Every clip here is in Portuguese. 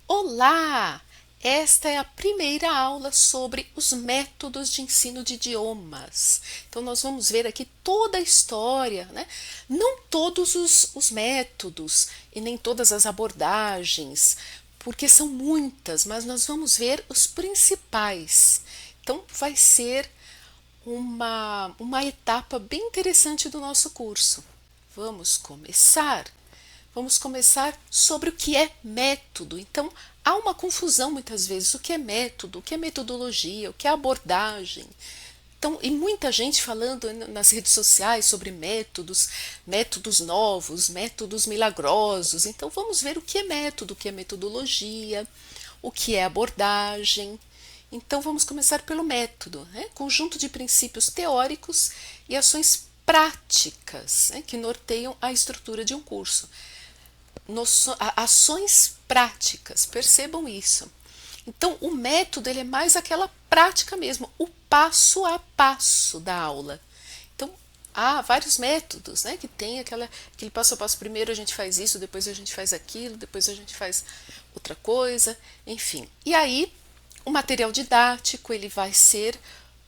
Olá! Esta é a primeira aula sobre os métodos de ensino de idiomas. Então, nós vamos ver aqui toda a história, né? Não todos os métodos e nem todas as abordagens, porque são muitas, mas nós vamos ver os principais. Então, vai ser uma etapa bem interessante do nosso curso. Vamos começar? Vamos começar sobre o que é método. Então, há uma confusão muitas vezes. O que é método? O que é metodologia? O que é abordagem? Então, e muita gente falando nas redes sociais sobre métodos, métodos novos, métodos milagrosos. Então, vamos ver o que é método, o que é metodologia, o que é abordagem. Então, vamos começar pelo método, né? Conjunto de princípios teóricos e ações práticas, né, que norteiam a estrutura de um curso. Ações práticas, percebam isso. Então, o método ele é mais aquela prática mesmo, o passo a passo da aula. Então, há vários métodos, né, que tem aquele passo a passo. Primeiro a gente faz isso, depois a gente faz aquilo, depois a gente faz outra coisa, enfim. E aí, o material didático ele vai ser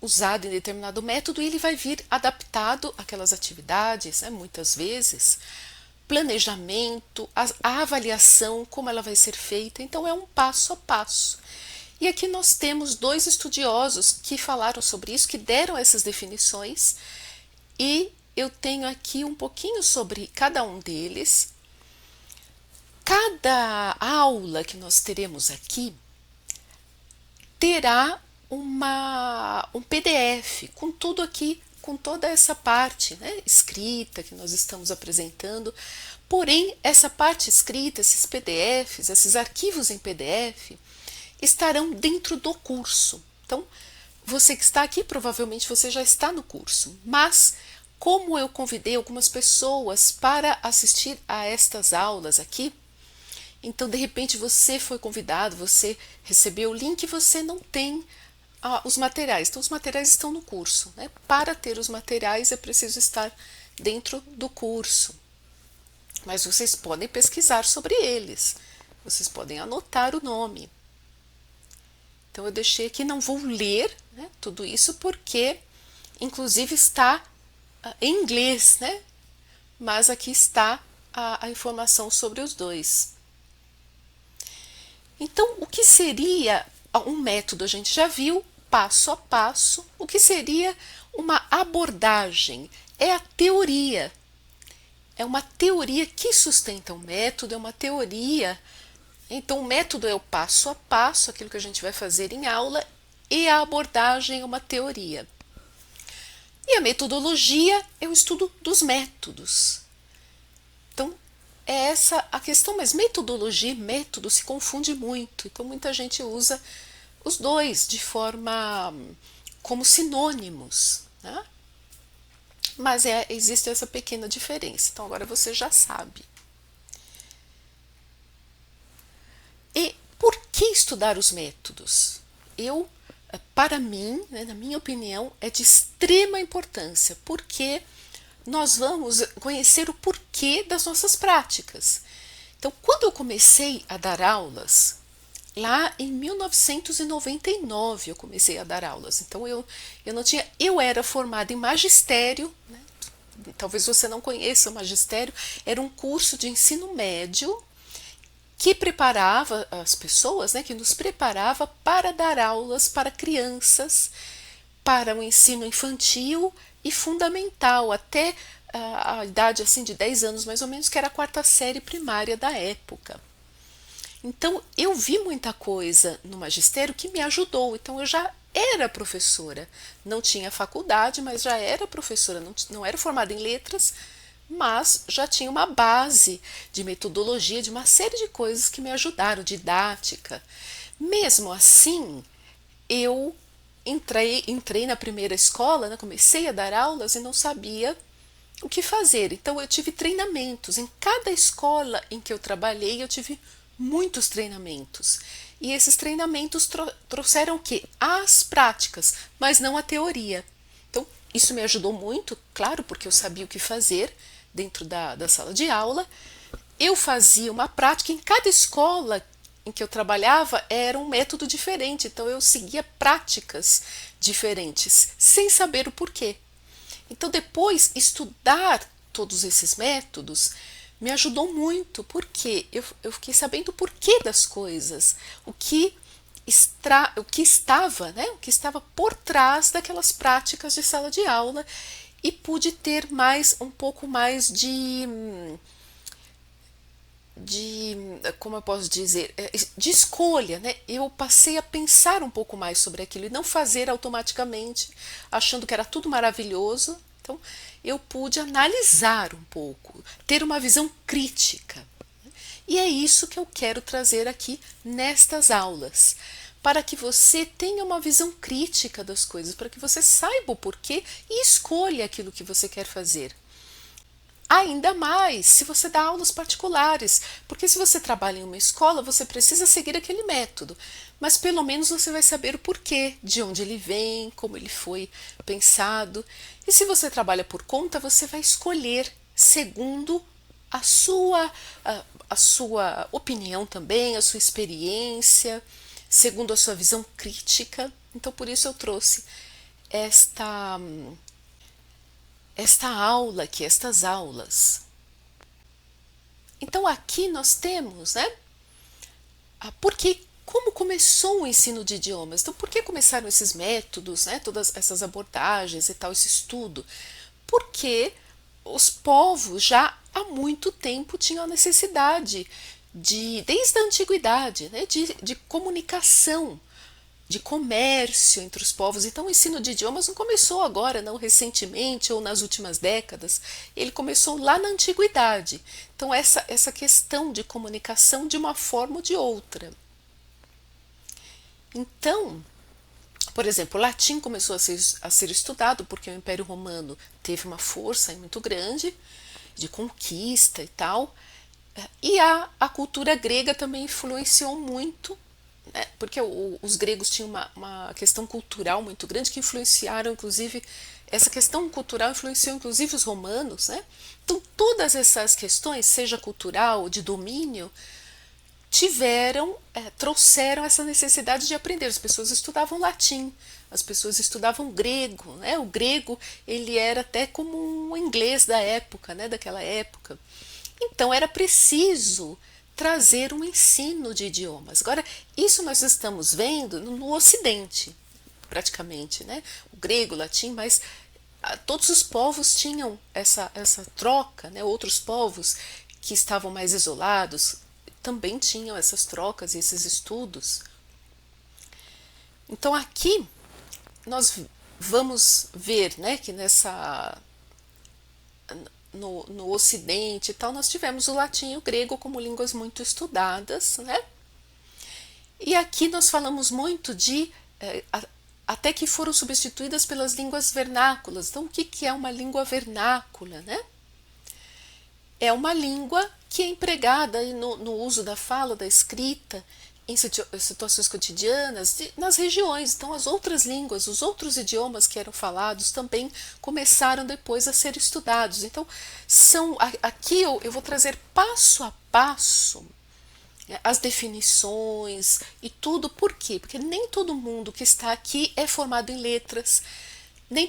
usado em determinado método e ele vai vir adaptado àquelas atividades, né, muitas vezes planejamento, a avaliação, como ela vai ser feita. Então, é um passo a passo. E aqui nós temos dois estudiosos que falaram sobre isso, que deram essas definições, e eu tenho aqui um pouquinho sobre cada um deles. Cada aula que nós teremos aqui terá um PDF com tudo aqui, com toda essa parte, né, escrita que nós estamos apresentando. Porém, essa parte escrita, esses PDFs, esses arquivos em PDF, estarão dentro do curso. Então, você que está aqui, provavelmente você já está no curso, mas como eu convidei algumas pessoas para assistir a estas aulas aqui, então de repente você foi convidado, você recebeu o link e você não tem os materiais. Então, os materiais estão no curso, né? Para ter os materiais é preciso estar dentro do curso. Mas vocês podem pesquisar sobre eles. Vocês podem anotar o nome. Então, eu deixei aqui, não vou ler, né, tudo isso porque, inclusive, está em inglês, né? Mas aqui está a informação sobre os dois. Então, o que seria um método? A gente já viu, passo a passo. O que seria uma abordagem? É a teoria. É uma teoria que sustenta o método, é uma teoria. Então, o método é o passo a passo, aquilo que a gente vai fazer em aula, e a abordagem é uma teoria. E a metodologia é o estudo dos métodos. Então, é essa a questão, mas metodologia e método se confunde muito. Então, muita gente usa os dois de forma como sinônimos, né? Mas existe essa pequena diferença. Então, agora você já sabe. E por que estudar os métodos? Para mim, né, na minha opinião, é de extrema importância, porque nós vamos conhecer o porquê das nossas práticas. Então, quando eu comecei a dar aulas, lá em 1999 eu comecei a dar aulas. Então, eu era formada em magistério, né? Talvez você não conheça o magistério, era um curso de ensino médio que preparava as pessoas, né, que nos preparava para dar aulas para crianças, para o ensino infantil e fundamental, até a idade assim de 10 anos mais ou menos, que era a quarta série primária da época. Então, eu vi muita coisa no magistério que me ajudou. Então, eu já era professora. Não tinha faculdade, mas já era professora. Não era formada em letras, mas já tinha uma base de metodologia, de uma série de coisas que me ajudaram, didática. Mesmo assim, eu entrei na primeira escola, né, comecei a dar aulas e não sabia o que fazer. Então, eu tive treinamentos. Em cada escola em que eu trabalhei, eu tive muitos treinamentos. E esses treinamentos trouxeram o quê? As práticas, mas não a teoria. Então, isso me ajudou muito, claro, porque eu sabia o que fazer dentro da sala de aula. Eu fazia uma prática em cada escola em que eu trabalhava era um método diferente, então eu seguia práticas diferentes, sem saber o porquê. Então depois estudar todos esses métodos me ajudou muito, porque eu fiquei sabendo o porquê das coisas, o que estava, né, o que estava por trás daquelas práticas de sala de aula, e pude ter um pouco mais de, como eu posso dizer, de escolha, né? Eu passei a pensar um pouco mais sobre aquilo e não fazer automaticamente, achando que era tudo maravilhoso. Então, eu pude analisar um pouco, ter uma visão crítica. E é isso que eu quero trazer aqui nestas aulas, para que você tenha uma visão crítica das coisas, para que você saiba o porquê e escolha aquilo que você quer fazer. Ainda mais se você dá aulas particulares, porque se você trabalha em uma escola, você precisa seguir aquele método, mas pelo menos você vai saber o porquê, de onde ele vem, como ele foi pensado. E se você trabalha por conta, você vai escolher segundo a sua opinião também, a sua experiência, segundo a sua visão crítica. Então, por isso eu trouxe esta aula aqui, estas aulas. Então aqui nós temos, né, porque como começou o ensino de idiomas. Então por que começaram esses métodos, né, todas essas abordagens e tal, esse estudo? Porque os povos já há muito tempo tinham a necessidade desde a antiguidade, né, de comunicação, de comércio entre os povos. Então o ensino de idiomas não começou agora, não recentemente ou nas últimas décadas, ele começou lá na antiguidade. Então essa questão de comunicação de uma forma ou de outra. Então, por exemplo, o latim começou a ser estudado porque o Império Romano teve uma força muito grande de conquista e tal, e a cultura grega também influenciou muito, né, porque os gregos tinham uma questão cultural muito grande que influenciaram, inclusive, essa questão cultural influenciou inclusive os romanos, né? Então todas essas questões, seja cultural, de domínio, trouxeram essa necessidade de aprender. As pessoas estudavam latim, as pessoas estudavam grego, né? O grego ele era até como um inglês da época, né? Daquela época. Então era preciso trazer um ensino de idiomas. Agora, isso nós estamos vendo no Ocidente, praticamente, né? O grego, o latim, mas todos os povos tinham essa troca, né? Outros povos que estavam mais isolados também tinham essas trocas e esses estudos. Então aqui nós vamos ver, né, que no Ocidente e tal, nós tivemos o latim e o grego como línguas muito estudadas, né? E aqui nós falamos muito até que foram substituídas pelas línguas vernáculas. Então, o que é uma língua vernácula, né? É uma língua que é empregada no uso da fala, da escrita, em situações cotidianas, nas regiões. Então, as outras línguas, os outros idiomas que eram falados também começaram depois a ser estudados. Então, aqui eu vou trazer passo a passo, né, as definições e tudo. Por quê? Porque nem todo mundo que está aqui é formado em letras.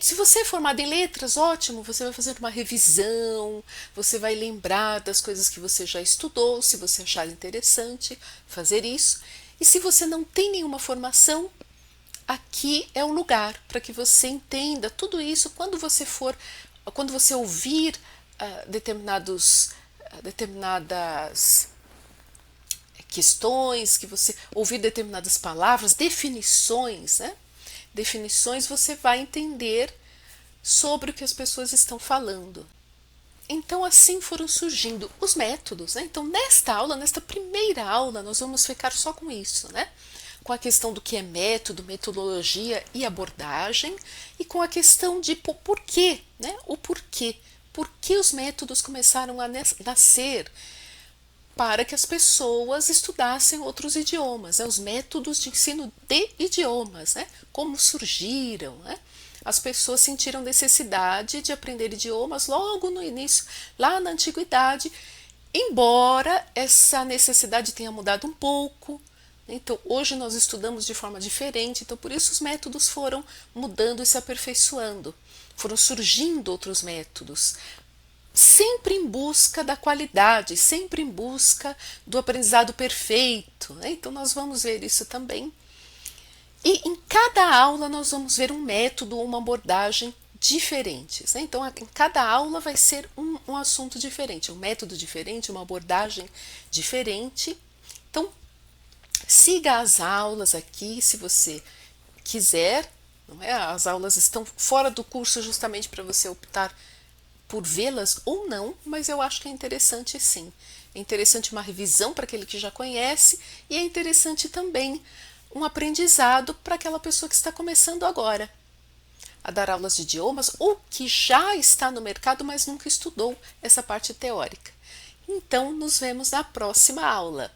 Se você é formado em letras, ótimo, você vai fazer uma revisão, você vai lembrar das coisas que você já estudou, se você achar interessante fazer isso. E se você não tem nenhuma formação, aqui é o lugar para que você entenda tudo isso quando você ouvir determinadas questões, que você ouvir determinadas palavras, definições, né? Definições, você vai entender sobre o que as pessoas estão falando. Então assim foram surgindo os métodos, né? Então nesta primeira aula, nós vamos ficar só com isso, né? Com a questão do que é método, metodologia e abordagem, e com a questão de porquê, né? O porquê. Por que os métodos começaram a nascer? Para que as pessoas estudassem outros idiomas, né? Os métodos de ensino de idiomas, né? Como surgiram, né? As pessoas sentiram necessidade de aprender idiomas logo no início, lá na antiguidade, embora essa necessidade tenha mudado um pouco. Então, hoje nós estudamos de forma diferente, então por isso os métodos foram mudando e se aperfeiçoando. Foram surgindo outros métodos, sempre em busca da qualidade, sempre em busca do aprendizado perfeito, né? Então nós vamos ver isso também. E em cada aula nós vamos ver um método ou uma abordagem diferentes, né? Então em cada aula vai ser um assunto diferente, um método diferente, uma abordagem diferente. Então siga as aulas aqui se você quiser, não é? As aulas estão fora do curso justamente para você optar por vê-las ou não, mas eu acho que é interessante sim. É interessante uma revisão para aquele que já conhece e é interessante também um aprendizado para aquela pessoa que está começando agora a dar aulas de idiomas ou que já está no mercado, mas nunca estudou essa parte teórica. Então, nos vemos na próxima aula.